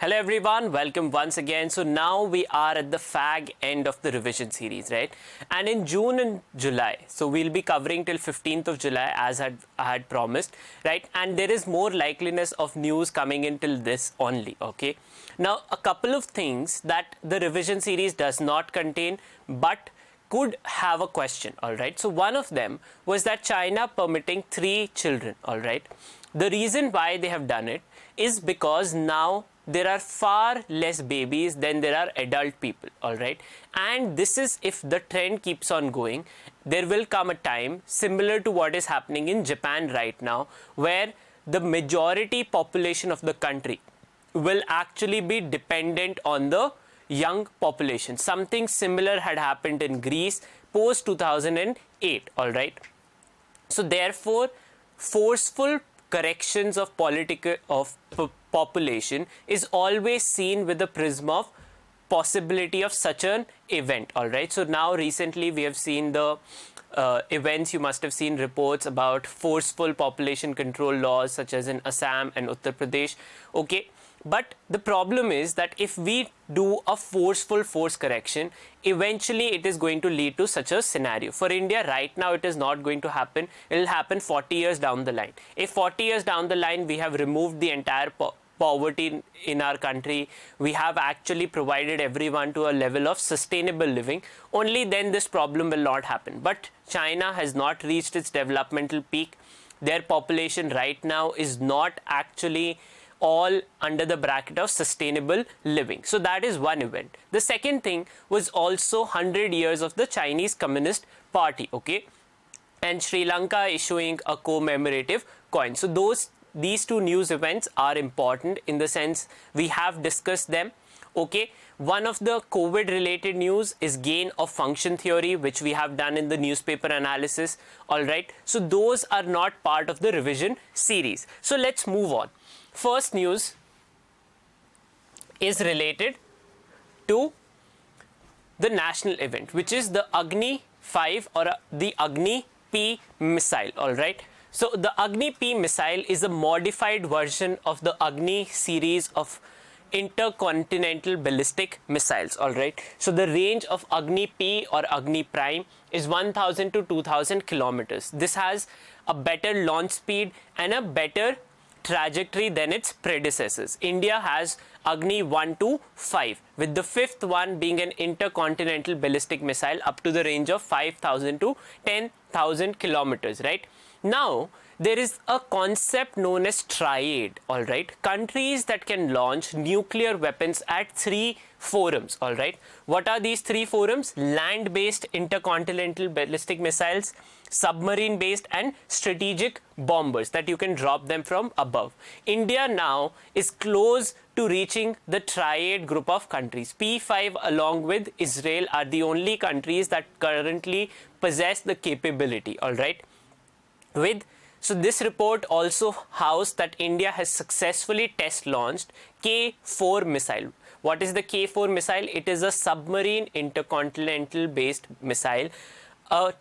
Hello everyone, welcome once again. So now we are at the fag end of the revision series, right? And in June and July, so we'll be covering till 15th of July as I had promised, right? And there is more likeliness of news coming in till this only, okay? Now, a couple of things that the revision series does not contain, but could have a question, all right? So one of them was that China permitting 3 children, all right? The reason why they have done it is because now there are far less babies than there are adult people, all right? And this is, if the trend keeps on going, there will come a time similar to what is happening in Japan right now, where the majority population of the country will actually be dependent on the young population. Something similar had happened in Greece post 2008, all right? So therefore, forceful corrections of population is always seen with the prism of possibility of such an event, all right? So now recently we have seen the events. You must have seen reports about forceful population control laws such as in Assam and Uttar Pradesh, okay? But the problem is that if we do a forceful force correction, eventually it is going to lead to such a scenario. For India right now, it is not going to happen. It will happen 40 years down the line. If 40 years down the line, we have removed the entire poverty in our country, we have actually provided everyone to a level of sustainable living, only then this problem will not happen. But China has not reached its developmental peak. Their population right now is not actually all under the bracket of sustainable living. So that is one event. The second thing was also 100 years of the Chinese Communist Party, okay? And Sri Lanka issuing a commemorative coin. So these two news events are important in the sense we have discussed them, okay? One of the COVID related news is gain of function theory, which we have done in the newspaper analysis, all right? So those are not part of the revision series. So let's move on. First news is related to the national event, which is the Agni 5 or the Agni P missile, all right? So the Agni P missile is a modified version of the Agni series of intercontinental ballistic missiles, all right? So the range of Agni P or Agni Prime is 1000 to 2000 kilometers. This has a better launch speed and a better trajectory than its predecessors. India has Agni 1 to 5, with the 5th one being an intercontinental ballistic missile up to the range of 5000 to 10,000 kilometers, right? Now, there is a concept known as triad, all right? Countries that can launch nuclear weapons at 3 forums, all right? What are these 3 forums? Land-based intercontinental ballistic missiles, submarine-based, and strategic bombers that you can drop them from above. India now is close to reaching the triad group of countries. P5 along with Israel are the only countries that currently possess the capability, all right? So this report also housed that India has successfully test launched K4 missile. What is the K4 missile? It is a submarine intercontinental based missile, a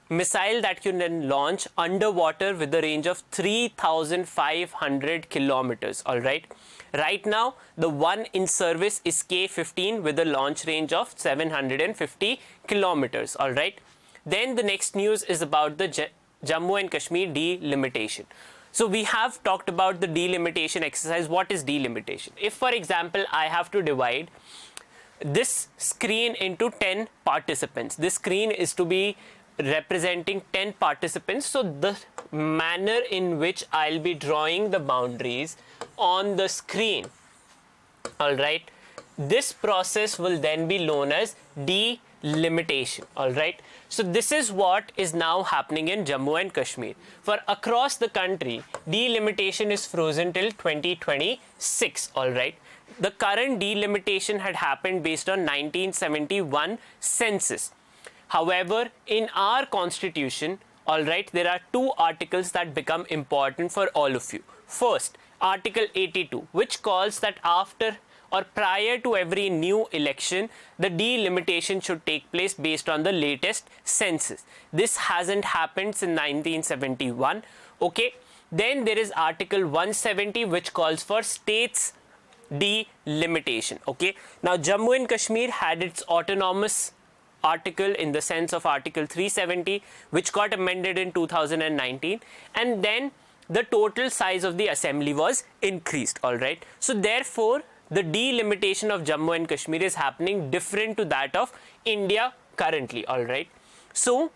missile that you can launch underwater with a range of 3,500 kilometers, all right? Right now, the one in service is K15 with a launch range of 750 kilometers, all right? Then the next news is about the Jammu and Kashmir delimitation. So we have talked about the delimitation exercise. What is delimitation? If, for example, I have to divide this screen into 10 participants, this screen is to be representing 10 participants. So the manner in which I'll be drawing the boundaries on the screen, all right, this process will then be known as delimitation, all right? So this is what is now happening in Jammu and Kashmir. For across the country, delimitation is frozen till 2026, all right? The current delimitation had happened based on 1971 census. However, in our constitution, all right, there are 2 articles that become important for all of you. First, Article 82, which calls that after or prior to every new election, the delimitation should take place based on the latest census. This hasn't happened since 1971, okay? Then there is Article 170, which calls for states delimitation. Okay, now Jammu and Kashmir had its autonomous article in the sense of Article 370, which got amended in 2019, and then the total size of the assembly was increased. All right, so therefore the delimitation of Jammu and Kashmir is happening different to that of India currently. All right, so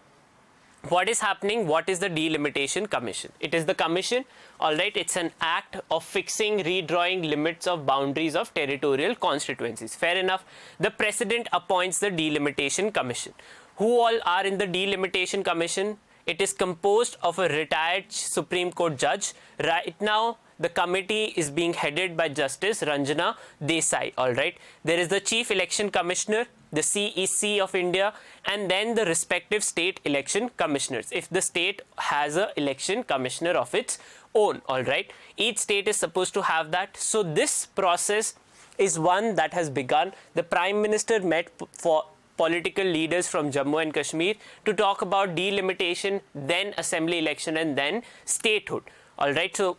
what is happening? What is the Delimitation Commission? It is the commission, all right, it's an act of fixing, redrawing limits of boundaries of territorial constituencies. Fair enough. The president appoints the Delimitation Commission. Who all are in the Delimitation Commission? It is composed of a retired Supreme Court judge. Right now, the committee is being headed by Justice Ranjana Desai, all right. There is the Chief Election Commissioner, the CEC of India, and then the respective state election commissioners, if the state has a election commissioner of its own, all right. Each state is supposed to have that. So this process is one that has begun. The Prime Minister met for political leaders from Jammu and Kashmir to talk about delimitation, then assembly election, and then statehood, all right. So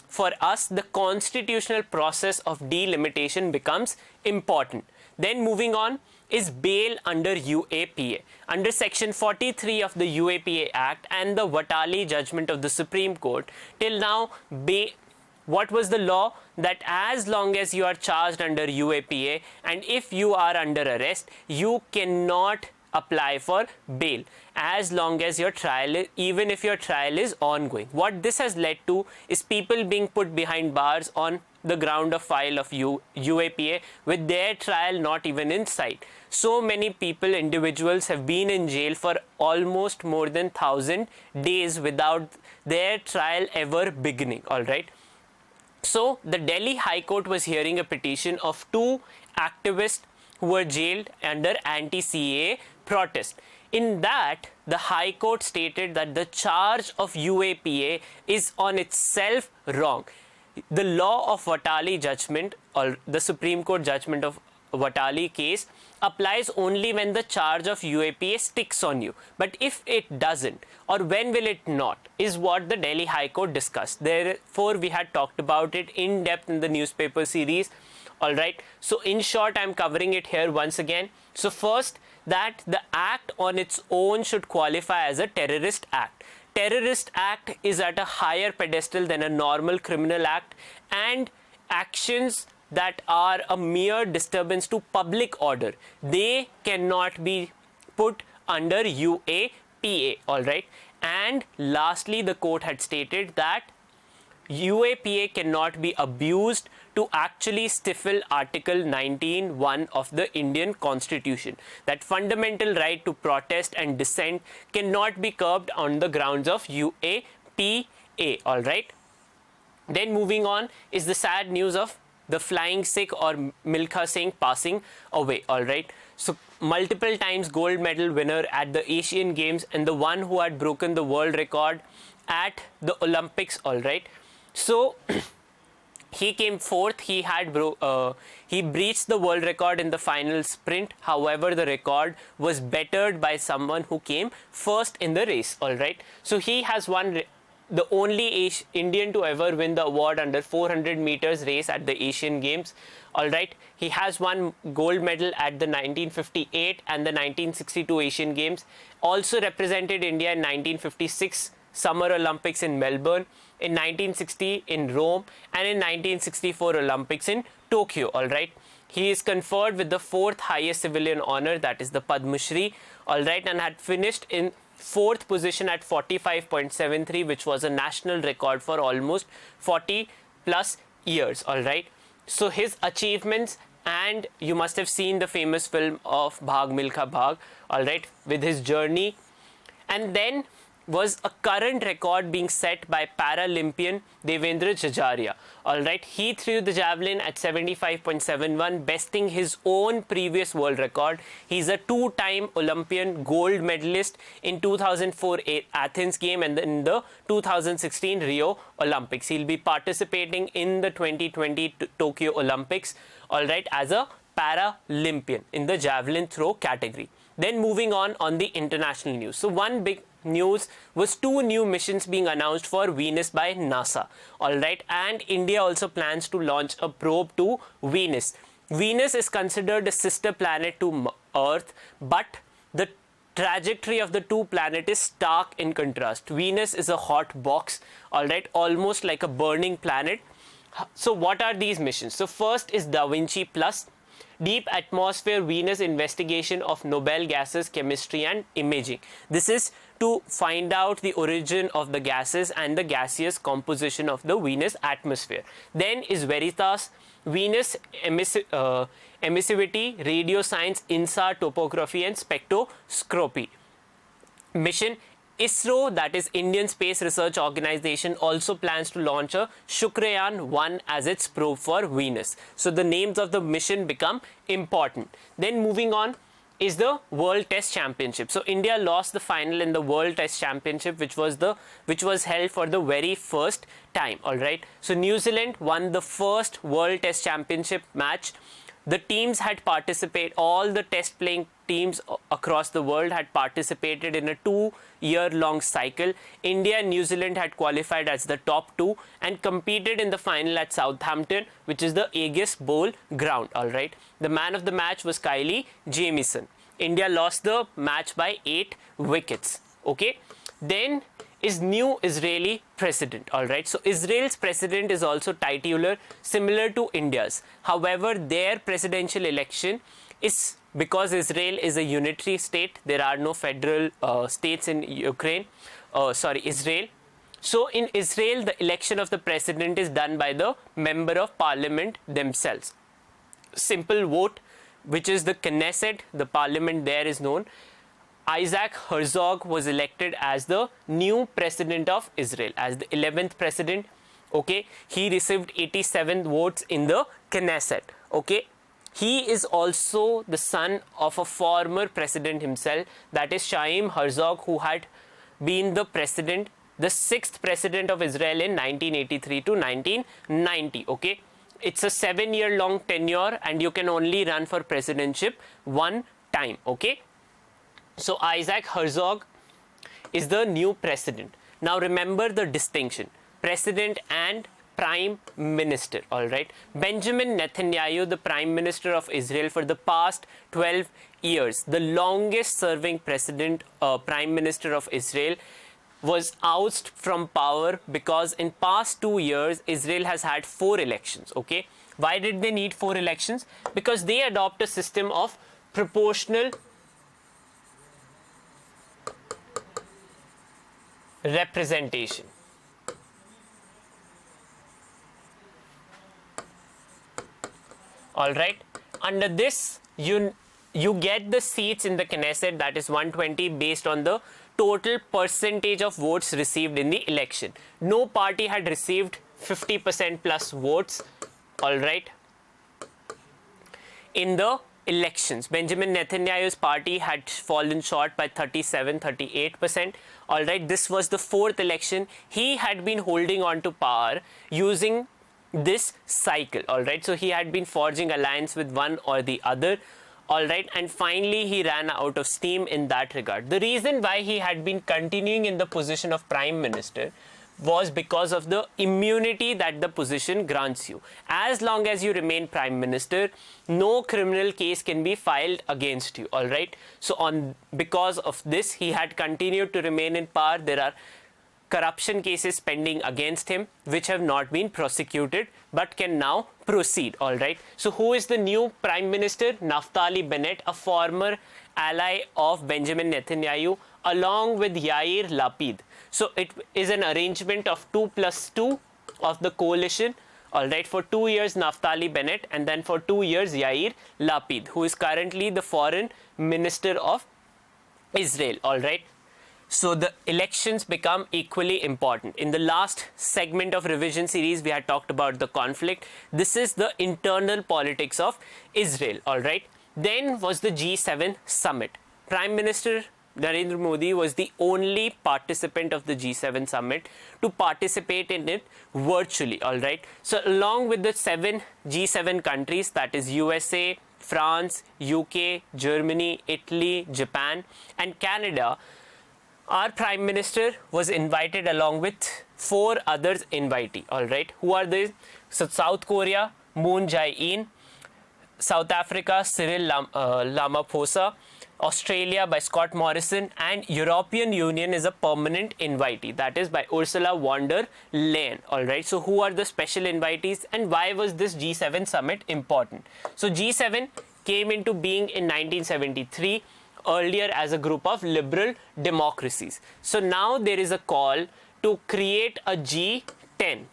for us, the constitutional process of delimitation becomes important. Then moving on is bail under UAPA. Under section 43 of the UAPA Act and the Watali judgment of the Supreme Court, till now, what was the law? That as long as you are charged under UAPA and if you are under arrest, you cannot apply for bail as long as your trial is, even if your trial is ongoing. What this has led to is people being put behind bars on the ground of file of UAPA with their trial not even in sight. So many people, individuals have been in jail for almost more than 1,000 days without their trial ever beginning, all right. So the Delhi High Court was hearing a petition of two activists who were jailed under anti-CAA protest. In that, the High Court stated that the charge of UAPA is on itself wrong. The law of Watali judgment, or the Supreme Court judgment of Watali case, applies only when the charge of UAPA sticks on you. But if it doesn't, or when will it not, is what the Delhi High Court discussed. Therefore, we had talked about it in depth in the newspaper series. All right. So in short, I'm covering it here once again. So first, that the act on its own should qualify as a terrorist act. Terrorist act is at a higher pedestal than a normal criminal act, and actions that are a mere disturbance to public order, they cannot be put under UAPA, all right. And lastly, the court had stated that UAPA cannot be abused to actually stifle Article 19(1) of the Indian Constitution. That fundamental right to protest and dissent cannot be curbed on the grounds of UAPA, all right. Then moving on is the sad news of the flying Sikh or Milkha Singh passing away, all right. So multiple times gold medal winner at the Asian Games and the one who had broken the world record at the Olympics, all right. So he came fourth. He breached the world record in the final sprint. However, the record was bettered by someone who came first in the race, all right. So he has won, the only Indian to ever win the award under 400 meters race at the Asian Games, all right. He has won gold medal at the 1958 and the 1962 Asian Games. Also represented India in 1956 Summer Olympics in Melbourne, in 1960 in Rome, and in 1964 Olympics in Tokyo, all right. He is conferred with the fourth highest civilian honor, that is the Padma Shri, all right, and had finished in fourth position at 45.73, which was a national record for almost 40 plus years, all right. So his achievements, and you must have seen the famous film of Bhag Milkha Bhag, all right, with his journey. And then was a current record being set by Paralympian Devendra Jhadiya. Alright, he threw the javelin at 75.71, besting his own previous world record. He's a two-time Olympian gold medalist in 2004 Athens game and in the 2016 Rio Olympics. He'll be participating in the 2020 Tokyo Olympics, alright, as a Paralympian in the javelin throw category. Then moving on the international news. So one big news was 2 new missions being announced for Venus by NASA. Alright, and India also plans to launch a probe to Venus. Venus is considered a sister planet to Earth, but the trajectory of the two planets is stark in contrast. Venus is a hot box, alright, almost like a burning planet. So what are these missions? So first is Da Vinci Plus, Deep Atmosphere Venus Investigation of Noble Gases, Chemistry and Imaging. This is to find out the origin of the gases and the gaseous composition of the Venus atmosphere. Then is Veritas, Venus Emissivity, Radio Science, INSAR Topography and Spectroscopy. Mission ISRO, that is Indian Space Research Organization, also plans to launch a Shukrayaan-1 as its probe for Venus. So the names of the mission become important. Then moving on is the World Test Championship. So India lost the final in the World Test Championship, which was held for the very first time. All right. So New Zealand won the first World Test Championship match. The teams had participated, all the test playing teams across the world had participated in a 2-year-long cycle. India and New Zealand had qualified as the top 2 and competed in the final at Southampton, which is the Aegis Bowl ground. Alright. The man of the match was Kylie Jamieson. India lost the match by 8 wickets. Okay. Then is new Israeli president. Alright, so Israel's president is also titular, similar to India's. However, their presidential election is, because Israel is a unitary state, there are no federal states in Israel. So in Israel, the election of the president is done by the member of parliament themselves. Simple vote, which is the Knesset, the parliament there is known. Isaac Herzog was elected as the new president of Israel, as the 11th president. Okay, he received 87 votes in the Knesset. Okay, he is also the son of a former president himself, that is Chaim Herzog, who had been the president, the 6th president of Israel in 1983 to 1990. Okay, it's a 7-year-long tenure and you can only run for presidentship one time. Okay. So Isaac Herzog is the new president. Now remember the distinction, president and prime minister. Alright, Benjamin Netanyahu, the prime minister of Israel for the past 12 years, the longest serving president, prime minister of Israel, was ousted from power because in past 2 years Israel has had 4 elections. Okay, why did they need 4 elections? Because they adopt a system of proportional representation. Alright, under this you get the seats in the Knesset, that is 120, based on the total percentage of votes received in the election. No party had received 50% plus votes. Alright, in the elections, Benjamin Netanyahu's party had fallen short by 37-38%. Alright, this was the 4th election. He had been holding on to power using this cycle. Alright, so he had been forging alliance with one or the other. Alright, and finally he ran out of steam in that regard. The reason why he had been continuing in the position of prime minister was because of the immunity that the position grants you. As long as you remain prime minister, no criminal case can be filed against you. Alright, so because of this, he had continued to remain in power. There are corruption cases pending against him which have not been prosecuted but can now proceed. Alright, so who is the new prime minister? Naftali Bennett, a former ally of Benjamin Netanyahu, along with Yair Lapid. So it is an arrangement of 2+2 of the coalition. Alright, for 2 years Naftali Bennett and then for 2 years Yair Lapid, who is currently the foreign minister of Israel. Alright, so the elections become equally important. In the last segment of revision series, we had talked about the conflict. This is the internal politics of Israel. Alright, then was the G7 summit. Prime Minister Narendra Modi was the only participant of the G7 summit to participate in it virtually. Alright, so along with the G7 countries, that is USA, France, UK, Germany, Italy, Japan and Canada, Our Prime Minister was invited along with 4 others invitee, alright. Who are they? So South Korea, Moon Jae-in, South Africa, Cyril Ramaphosa, Australia by Scott Morrison, and European Union is a permanent invitee, that is by Ursula von der Leyen. Alright, so who are the special invitees and why was this G7 summit important? So G7 came into being in 1973, earlier as a group of liberal democracies. So now there is a call to create a G10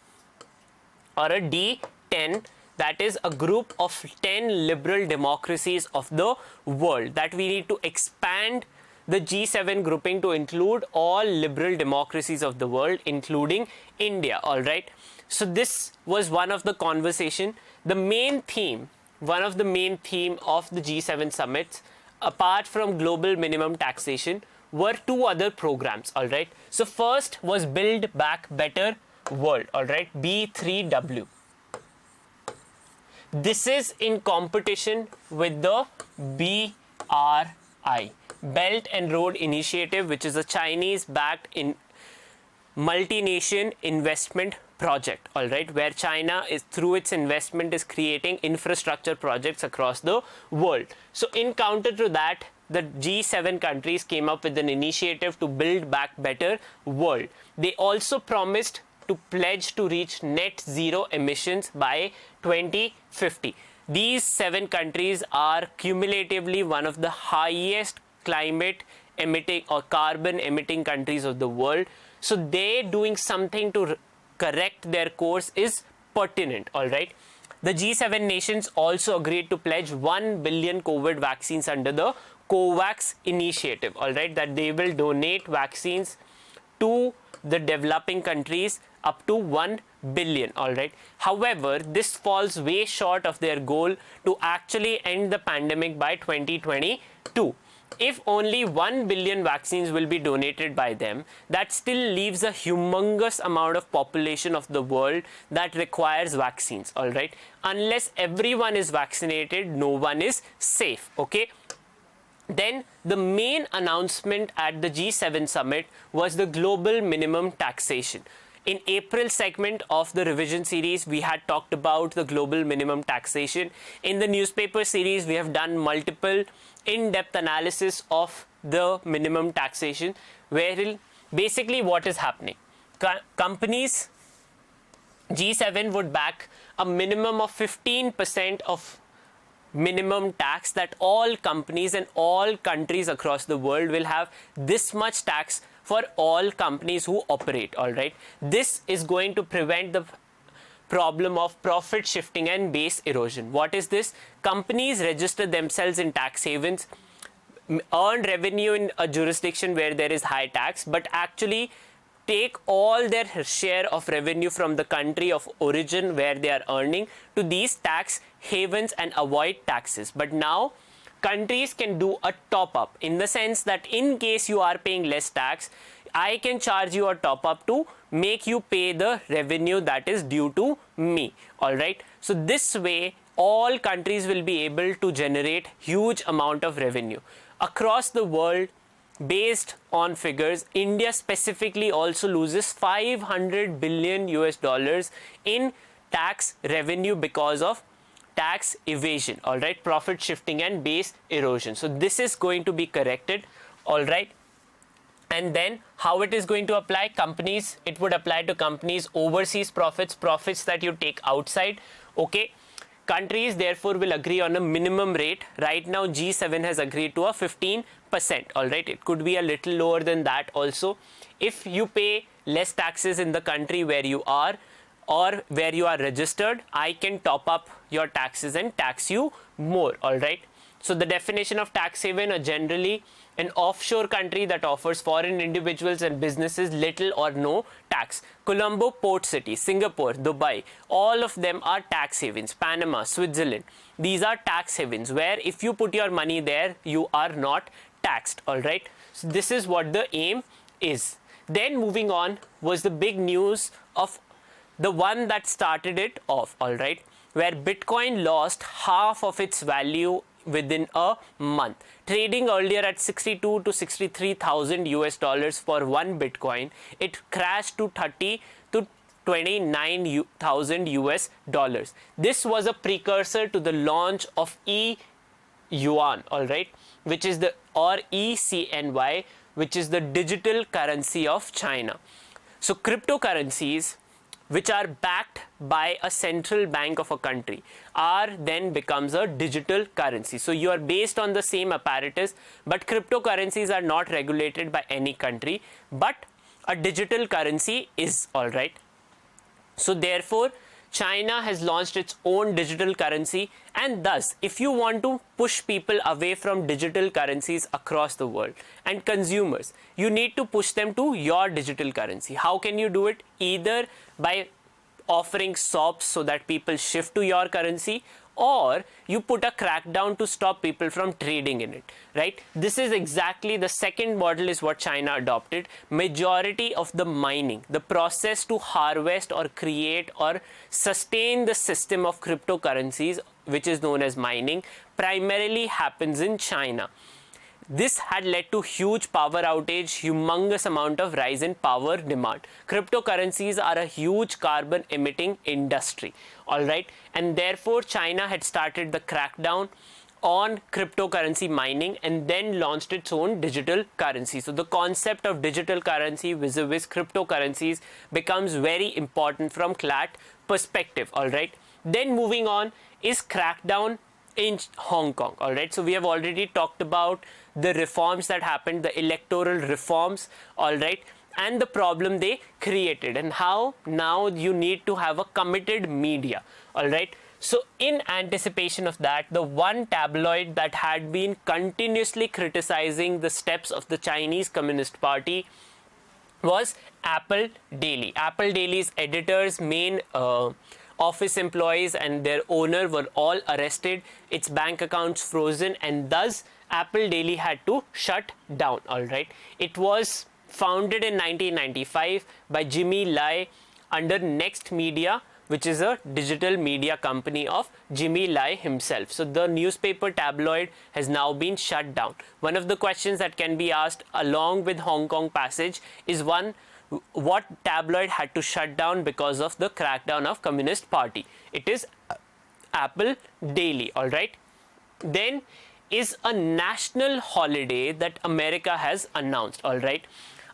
or a D10, that is a group of 10 liberal democracies of the world, that we need to expand the G7 grouping to include all liberal democracies of the world, including India. All right. So this was one of the conversation. The main theme, one of the main theme of the G7 summits, apart from global minimum taxation, were 2 other programs. All right. So first was Build Back Better World. All right. B3W. This is in competition with the BRI, Belt and Road Initiative, which is a Chinese-backed multinational investment project, all right, where China is through its investment is creating infrastructure projects across the world. So in counter to that, the G7 countries came up with an initiative to build back better world. They also promised to pledge to reach net zero emissions by 2050. These 7 countries are cumulatively one of the highest climate emitting or carbon emitting countries of the world. So they doing something to correct their course is pertinent, all right. The G7 nations also agreed to pledge 1 billion COVID vaccines under the COVAX initiative, all right, that they will donate vaccines to the developing countries up to 1 billion, all right. However, this falls way short of their goal to actually end the pandemic by 2022. If only 1 billion vaccines will be donated by them, that still leaves a humongous amount of population of the world that requires vaccines, all right. Unless everyone is vaccinated, no one is safe, okay. Then the main announcement at the G7 summit was the global minimum taxation. In April segment of the revision series, we had talked about the global minimum taxation. In the newspaper series, we have done multiple in-depth analysis of the minimum taxation, where basically what is happening. Companies, G7 would back a minimum of 15% of minimum tax, that all companies and all countries across the world will have this much tax for all companies who operate, all right. This is going to prevent the problem of profit shifting and base erosion. What is this? Companies register themselves in tax havens, earn revenue in a jurisdiction where there is high tax, but actually take all their share of revenue from the country of origin where they are earning to these tax havens and avoid taxes. But now countries can do a top up, in the sense that in case you are paying less tax, I can charge you a top up to make you pay the revenue that is due to me, all right. So this way all countries will be able to generate huge amount of revenue across the world. Based on figures, India specifically also loses 500 billion US dollars in tax revenue because of tax evasion, all right, profit shifting and base erosion. So this is going to be corrected, all right. And then how it is going to apply? Companies, it would apply to companies overseas profits that you take outside, okay. Countries therefore will agree on a minimum rate. Right now G7 has agreed to a 15%, all right. It could be a little lower than that also. If you pay less taxes in the country where you are or where you are registered, I can top up your taxes and tax you more, all right. So the definition of tax haven are generally an offshore country that offers foreign individuals and businesses little or no tax. Colombo Port City, Singapore, Dubai, all of them are tax havens. Panama, Switzerland, these are tax havens where if you put your money there, you are not taxed, all right. So this is what the aim is. Then moving on was the big news of the one that started it off, all right, where Bitcoin lost half of its value within a month. Trading earlier at 62 to 63,000 US dollars for one Bitcoin, it crashed to 30 to 29,000 US dollars. This was a precursor to the launch of yuan, all right, which is the or ECNY, which is the digital currency of China. So cryptocurrencies which are backed by a central bank of a country are then becomes a digital currency. So you are based on the same apparatus, but cryptocurrencies are not regulated by any country, but a digital currency is, all right. So therefore China has launched its own digital currency, and thus if you want to push people away from digital currencies across the world and consumers, you need to push them to your digital currency. How can you do it? Either by offering SOPs so that people shift to your currency, or you put a crackdown to stop people from trading in it, right? This is exactly the second model is what China adopted. Majority of the mining, the process to harvest or create or sustain the system of cryptocurrencies, which is known as mining, primarily happens in China. This had led to huge power outage, humongous amount of rise in power demand. Cryptocurrencies are a huge carbon emitting industry, all right, and therefore China had started the crackdown on cryptocurrency mining and then launched its own digital currency. So the concept of digital currency vis-a-vis cryptocurrencies becomes very important from CLAT perspective, all right. Then moving on is crackdown in Hong Kong, all right. So we have already talked about the reforms that happened, the electoral reforms, all right, and the problem they created, and how now you need to have a committed media, all right. So in anticipation of that, the one tabloid that had been continuously criticizing the steps of the Chinese Communist Party was Apple Daily. Apple Daily's editors, main office employees and their owner were all arrested, its bank accounts frozen, and thus Apple Daily had to shut down, all right. It was founded in 1995 by Jimmy Lai under Next Media, which is a digital media company of Jimmy Lai himself. So the newspaper tabloid has now been shut down. One of the questions that can be asked along with Hong Kong passage is one, what tabloid had to shut down because of the crackdown of Communist Party? It is Apple Daily, all right. Then is a national holiday that America has announced, all right,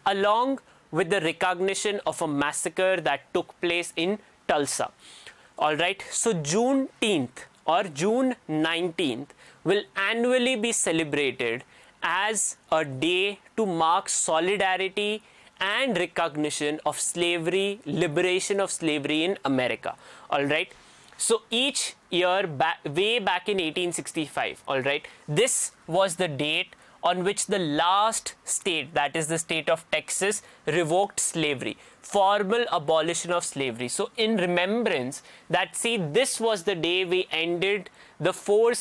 along with the recognition of a massacre that took place in Tulsa, all right. So Juneteenth or June 19th will annually be celebrated as a day to mark solidarity and recognition of slavery, liberation of slavery in America, all right. So each year, way back in 1865, all right, this was the date on which the last state, that is the state of Texas, revoked slavery, formal abolition of slavery. So in remembrance that, see, this was the day we ended the full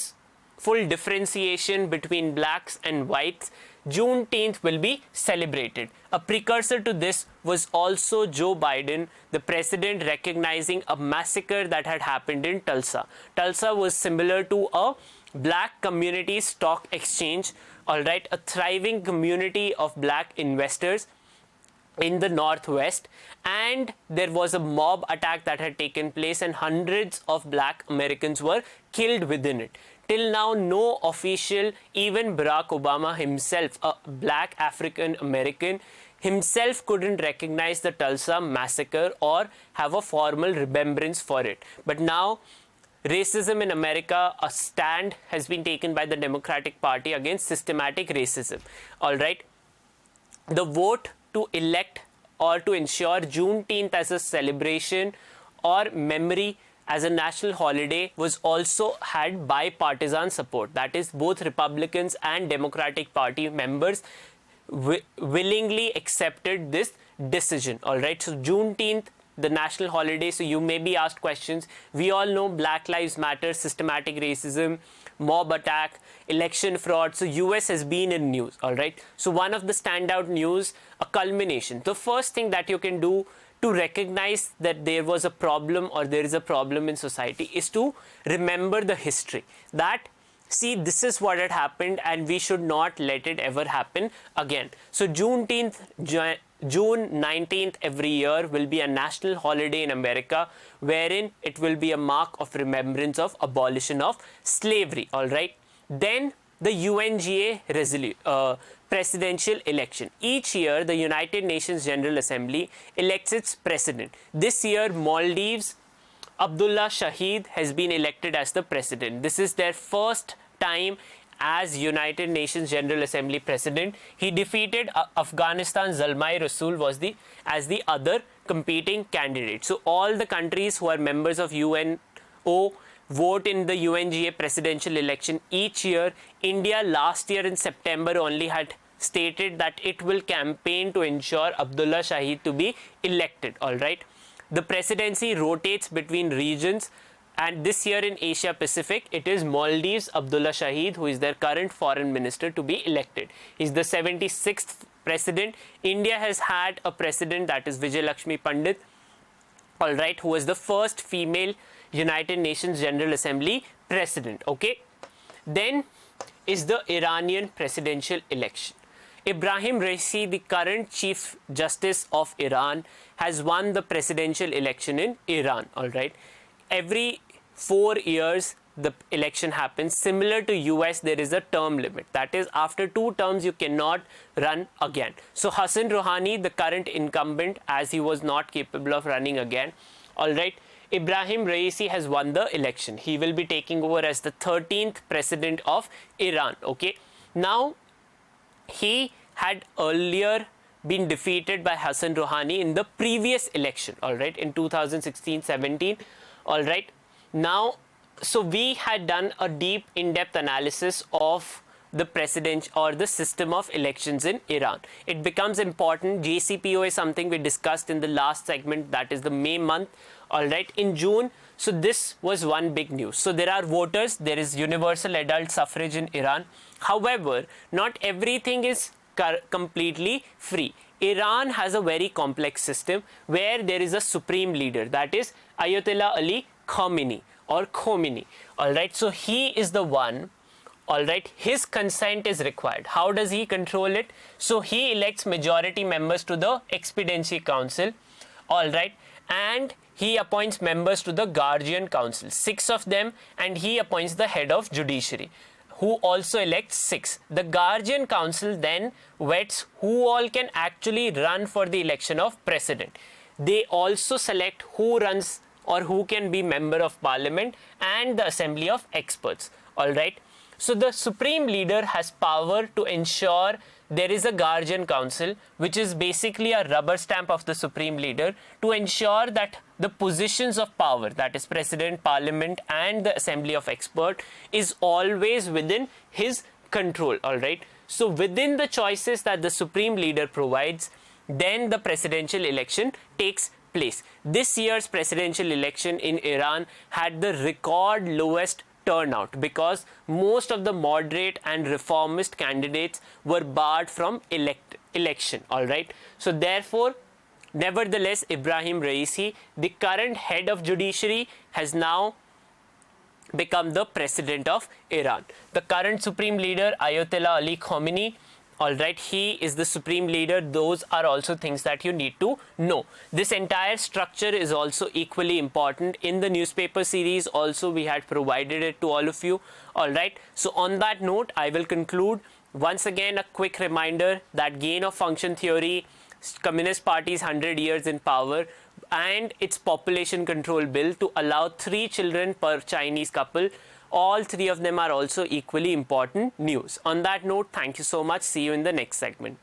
differentiation between blacks and whites, Juneteenth will be celebrated. A precursor to this was also Joe Biden, the president, recognizing a massacre that had happened in Tulsa. Tulsa was similar to a black community stock exchange, all right, a thriving community of black investors in the Northwest, and there was a mob attack that had taken place and hundreds of black Americans were killed within it. Till now, no official, even Barack Obama himself, a black African American, himself couldn't recognize the Tulsa massacre or have a formal remembrance for it. But now, racism in America, a stand has been taken by the Democratic Party against systematic racism. All right. The vote to elect or to ensure Juneteenth as a celebration or memory as a national holiday was also had bipartisan support. That is, both Republicans and Democratic Party members willingly accepted this decision. All right. So Juneteenth, the national holiday. So you may be asked questions. We all know Black Lives Matter, systematic racism, mob attack, election fraud. So US has been in news, all right. So one of the standout news, a culmination. The first thing that you can do to recognize that there was a problem or there is a problem in society is to remember the history. That see, this is what had happened and we should not let it ever happen again. So June 19th every year will be a national holiday in America, wherein it will be a mark of remembrance of abolition of slavery. All right. Then the UNGA presidential election. Each year, the United Nations General Assembly elects its president. This year, Maldives, Abdullah Shahid has been elected as the president. This is their first time as United Nations General Assembly president. He defeated Afghanistan. Zalmai Rasool was as the other competing candidate. So all the countries who are members of UNO vote in the UNGA presidential election each year. India last year in September only had stated that it will campaign to ensure Abdullah Shahid to be elected. All right. The presidency rotates between regions, and this year in Asia Pacific, it is Maldives Abdullah Shahid, who is their current foreign minister, to be elected. He's the 76th president. India has had a president, that is Vijay Lakshmi Pandit, all right, who was the first female United Nations General Assembly president. Okay. Then is the Iranian presidential election. Ibrahim Raisi, the current Chief Justice of Iran, has won the presidential election in Iran. All right. Every 4 years, the election happens. Similar to US, there is a term limit. That is, after 2 terms, you cannot run again. So Hassan Rouhani, the current incumbent, as he was not capable of running again, all right, Ibrahim Raisi has won the election. He will be taking over as the 13th president of Iran. Okay. Now, he had earlier been defeated by Hassan Rouhani in the previous election, all right, in 2016-17, all right. Now, so we had done a deep, in-depth analysis of the president or the system of elections in Iran. It becomes important. JCPO is something we discussed in the last segment, that is the May month, all right, in June. So this was one big news. So there are voters, there is universal adult suffrage in Iran. However, not everything is completely free. Iran has a very complex system where there is a supreme leader, that is Ayatollah Ali Khamenei or Khomeini. All right, so he is the one. All right, his consent is required. How does he control it? So he elects majority members to the Expediency Council. All right, and he appoints members to the Guardian Council, 6 of them, and he appoints the head of judiciary, who also elects 6. The Guardian Council then vets who all can actually run for the election of president. They also select who runs or who can be member of parliament and the assembly of experts. All right. So the supreme leader has power to ensure there is a Guardian Council, which is basically a rubber stamp of the supreme leader to ensure that the positions of power, that is president, parliament and the assembly of expert, is always within his control. All right. So within the choices that the supreme leader provides, then the presidential election takes place. This year's presidential election in Iran had the record lowest turnout because most of the moderate and reformist candidates were barred from election. All right. So therefore, nevertheless, Ibrahim Raisi, the current head of judiciary, has now become the president of Iran. The current supreme leader, Ayatollah Ali Khamenei, all right, he is the supreme leader. Those are also things that you need to know. This entire structure is also equally important. In the newspaper series also we had provided it to all of you. All right. So on that note, I will conclude. Once again, a quick reminder that gain of function theory, Communist Party's 100 years in power, and its population control bill to allow 3 children per Chinese couple. All 3 of them are also equally important news. On that note, thank you so much. See you in the next segment.